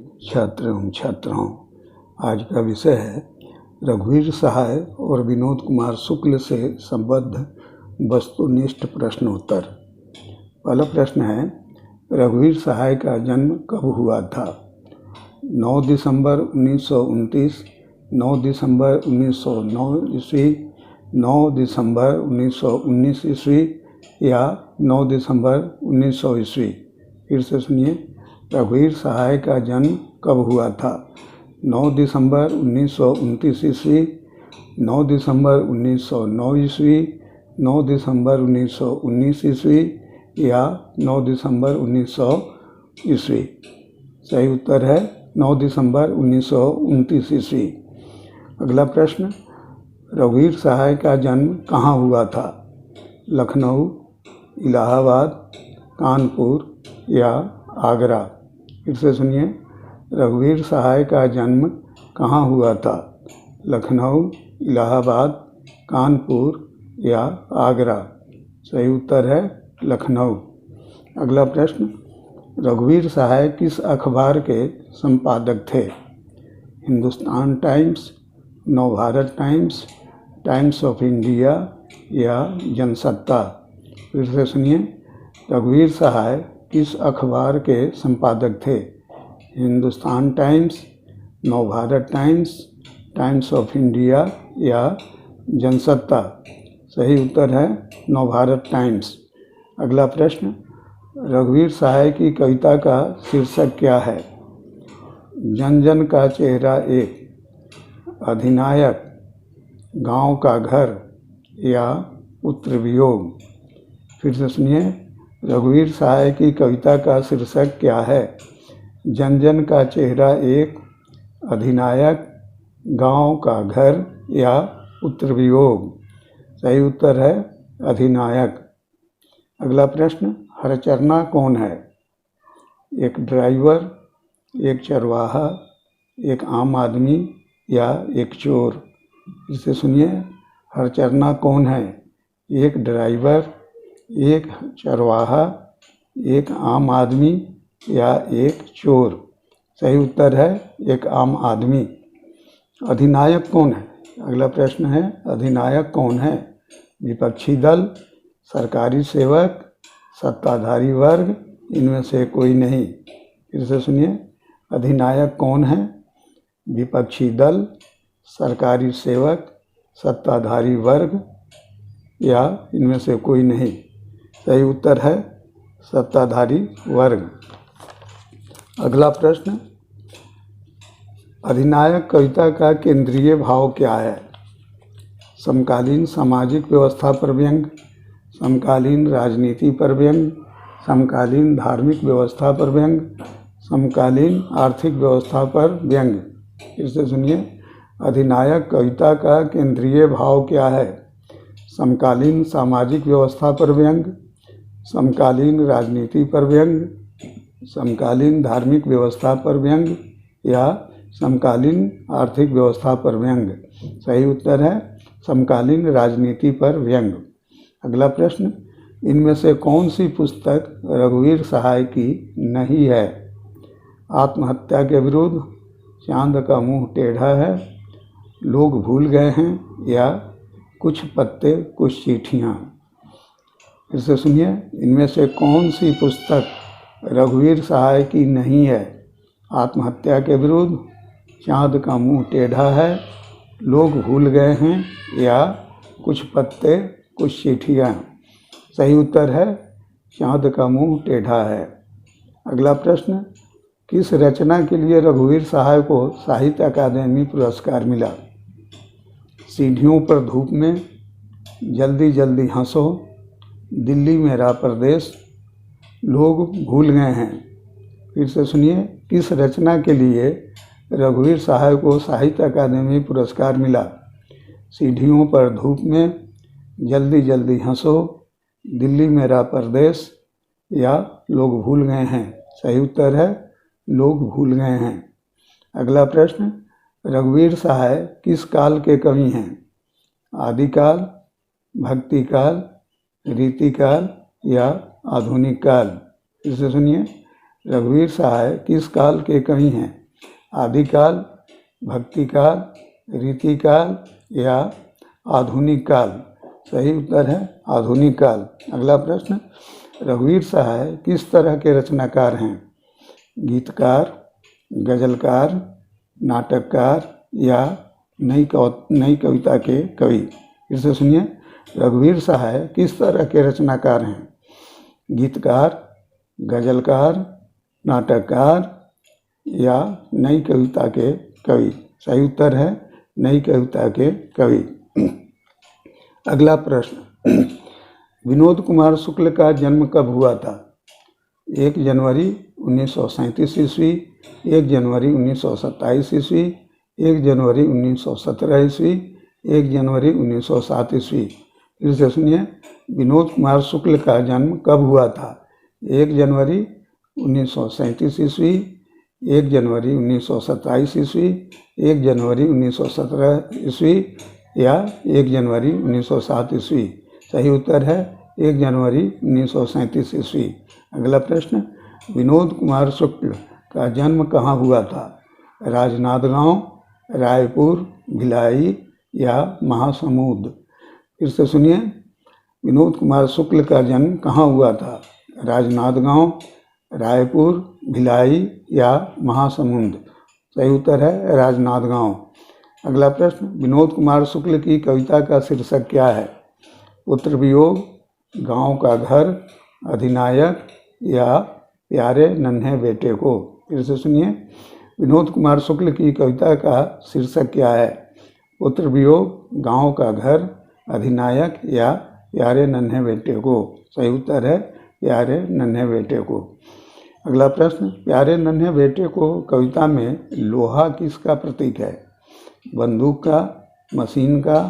छात्र एवं छात्राओं, आज का विषय है रघुवीर सहाय और विनोद कुमार शुक्ल से संबद्ध वस्तुनिष्ठ प्रश्नोत्तर। पहला प्रश्न है, रघुवीर सहाय का जन्म कब हुआ था? 9 दिसंबर 1929, 9 दिसंबर 1909 ईस्वी, 9 दिसंबर 1919 ईस्वी या 9 दिसंबर 1900 ईस्वी। फिर से सुनिए, रघुवीर सहाय का जन्म कब हुआ था? 9 दिसंबर 1929 ईस्वी, 9 दिसंबर 1909 ईस्वी, 9 दिसंबर 1919 ईस्वी या 9 दिसंबर 1900 ईस्वी। सही उत्तर है 9 दिसंबर 1929 ईस्वी। अगला प्रश्न, रघुवीर सहाय का जन्म कहाँ हुआ था? लखनऊ, इलाहाबाद, कानपुर या आगरा। फिर से सुनिए, रघुवीर सहाय का जन्म कहाँ हुआ था? लखनऊ, इलाहाबाद, कानपुर या आगरा। सही उत्तर है लखनऊ। अगला प्रश्न, रघुवीर सहाय किस अखबार के संपादक थे? Hindustan times, Navbharat times, times of India या जनसत्ता। फिर से सुनिए, रघुवीर सहाय किस अखबार के संपादक थे? Hindustan times, Navbharat times, times of India या जनसत्ता। सही उत्तर है नवभारत टाइम्स। अगला प्रश्न, रघुवीर सहाय की कविता का शीर्षक क्या है? जन जन का चेहरा एक, अधिनायक, गांव का घर या पुत्र वियोग। फिर से सुनिए, रघुवीर सहाय की कविता का शीर्षक क्या है? जन जन का चेहरा एक, अधिनायक, गांव का घर या पुत्र वियोग। सही उत्तर है अधिनायक। अगला प्रश्न, हरचरना कौन है? एक ड्राइवर, एक चरवाहा, एक आम आदमी या एक चोर। इसे सुनिए, हरचरना कौन है? एक ड्राइवर, एक चरवाहा, एक आम आदमी या एक चोर। सही उत्तर है एक आम आदमी। अधिनायक कौन है? अगला प्रश्न है, अधिनायक कौन है? विपक्षी दल, सरकारी सेवक, सत्ताधारी वर्ग, इनमें से कोई नहीं। फिर से सुनिए, अधिनायक कौन है? विपक्षी दल, सरकारी सेवक, सत्ताधारी वर्ग या इनमें से कोई नहीं। सही उत्तर है सत्ताधारी वर्ग। अगला प्रश्न, अधिनायक कविता का केंद्रीय भाव क्या है? समकालीन सामाजिक व्यवस्था पर व्यंग, समकालीन राजनीति पर व्यंग, समकालीन धार्मिक व्यवस्था पर व्यंग, समकालीन आर्थिक व्यवस्था पर व्यंग। फिर से सुनिए, अधिनायक कविता का केंद्रीय भाव क्या है? समकालीन सामाजिक व्यवस्था पर व्यंग, समकालीन राजनीति पर व्यंग, समकालीन धार्मिक व्यवस्था पर व्यंग या समकालीन आर्थिक व्यवस्था पर व्यंग। सही उत्तर है समकालीन राजनीति पर व्यंग। अगला प्रश्न, इनमें से कौन सी पुस्तक रघुवीर सहाय की नहीं है? आत्महत्या के विरुद्ध, चांद का मुंह टेढ़ा है, लोग भूल गए हैं या कुछ पत्ते कुछ चिट्ठियाँ। फिर से सुनिए, इनमें से कौन सी पुस्तक रघुवीर सहाय की नहीं है? आत्महत्या के विरुद्ध, चांद का मुंह टेढ़ा है, लोग भूल गए हैं या कुछ पत्ते कुछ चिट्ठियाँ। सही उत्तर है चांद का मुंह टेढ़ा है। अगला प्रश्न, किस रचना के लिए रघुवीर सहाय को साहित्य अकादमी पुरस्कार मिला? सीढ़ियों पर धूप में, जल्दी जल्दी हंसो, दिल्ली मेरा प्रदेश, लोग भूल गए हैं। फिर से सुनिए, किस रचना के लिए रघुवीर सहाय को साहित्य अकादमी पुरस्कार मिला? सीढ़ियों पर धूप में, जल्दी जल्दी हंसो, दिल्ली मेरा प्रदेश या लोग भूल गए हैं। सही उत्तर है लोग भूल गए हैं। अगला प्रश्न, रघुवीर सहाय किस काल के कवि हैं? आदिकाल, भक्तिकाल, रीतिकाल या आधुनिक काल। इसे सुनिए, रघुवीर सहाय किस काल के कवि हैं? आदिकाल, भक्तिकाल, रीतिकाल या आधुनिक काल? सही उत्तर है आधुनिक काल। अगला प्रश्न, रघुवीर सहाय किस तरह के रचनाकार हैं? गीतकार, गजलकार, नाटककार या नई कविता के कवि? फिर से सुनिए, रघुवीर सहाय किस तरह के रचनाकार हैं? गीतकार, गजलकार, नाटककार या नई कविता के कवि? सही उत्तर है नई कविता के कवि। अगला प्रश्न, विनोद कुमार शुक्ल का जन्म कब हुआ था? 1 जनवरी 1937 ईस्वी, 1 जनवरी 1927 ईस्वी, 1 जनवरी 1917 ईस्वी, 1 जनवरी 1907 ईस्वी? फिर से सुनिए, विनोद कुमार शुक्ल का जन्म कब हुआ था? 1 जनवरी 1937 ईस्वी, 1 जनवरी 1927 ईस्वी, 1 जनवरी 1917 ईस्वी या 1 जनवरी 1907 ईस्वी? सही उत्तर है 1 जनवरी 1937 ईस्वी। अगला प्रश्न, विनोद कुमार शुक्ल का जन्म कहाँ हुआ था? राजनांदगांव, रायपुर, भिलाई या महासमुंद? फिर से सुनिए, विनोद कुमार शुक्ल का जन्म कहाँ हुआ था? राजनांदगांव, रायपुर, भिलाई या महासमुंद? सही उत्तर है राजनांदगांव। अगला प्रश्न, विनोद कुमार शुक्ल की कविता का शीर्षक क्या है? पुत्र वियोग, गांव का घर, अधिनायक या प्यारे नन्हे बेटे को? फिर से सुनिए, विनोद कुमार शुक्ल की कविता का शीर्षक क्या है? पुत्र वियोग, गांव का घर, अधिनायक या प्यारे नन्हे बेटे को? सही उत्तर है प्यारे नन्हे बेटे को। अगला प्रश्न, प्यारे नन्हे बेटे को कविता में लोहा किसका प्रतीक है? बंदूक का, मशीन का,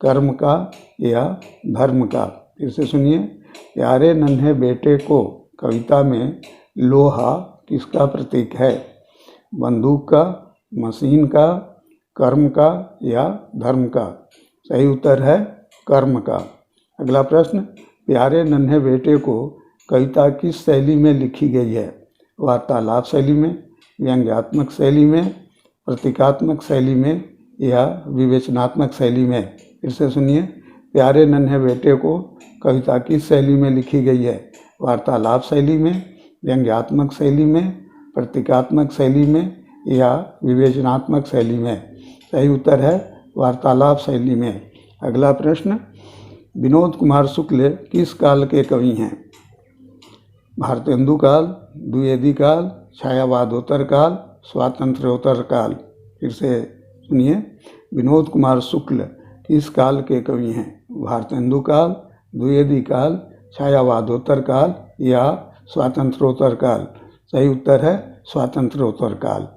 कर्म का या धर्म का? फिर से सुनिए, प्यारे नन्हे बेटे को कविता में लोहा किसका प्रतीक है? बंदूक का, मशीन का, कर्म का या धर्म का? सही उत्तर है कर्म का। अगला प्रश्न, प्यारे नन्हे बेटे को कविता किस शैली में लिखी गई है? वार्तालाप शैली में, व्यंग्यात्मक शैली में, प्रतीकात्मक शैली में या विवेचनात्मक शैली में? फिर से सुनिए, प्यारे नन्हे बेटे को कविता किस शैली में लिखी गई है? वार्तालाप शैली में, व्यंग्यात्मक शैली में, प्रतीकात्मक शैली में या विवेचनात्मक शैली में? सही उत्तर है वार्तालाप शैली में। अगला प्रश्न, विनोद कुमार शुक्ल किस काल के कवि हैं? भारतेंदु काल, द्विवेदी काल, छायावादोत्तर काल, स्वातंत्र्योत्तर काल? फिर से सुनिए, विनोद कुमार शुक्ल किस काल के कवि हैं? भारतेंदु काल, द्विवेदी काल, छायावादोत्तर काल या स्वातंत्र्योत्तर काल? सही उत्तर है स्वातंत्र्योत्तर काल।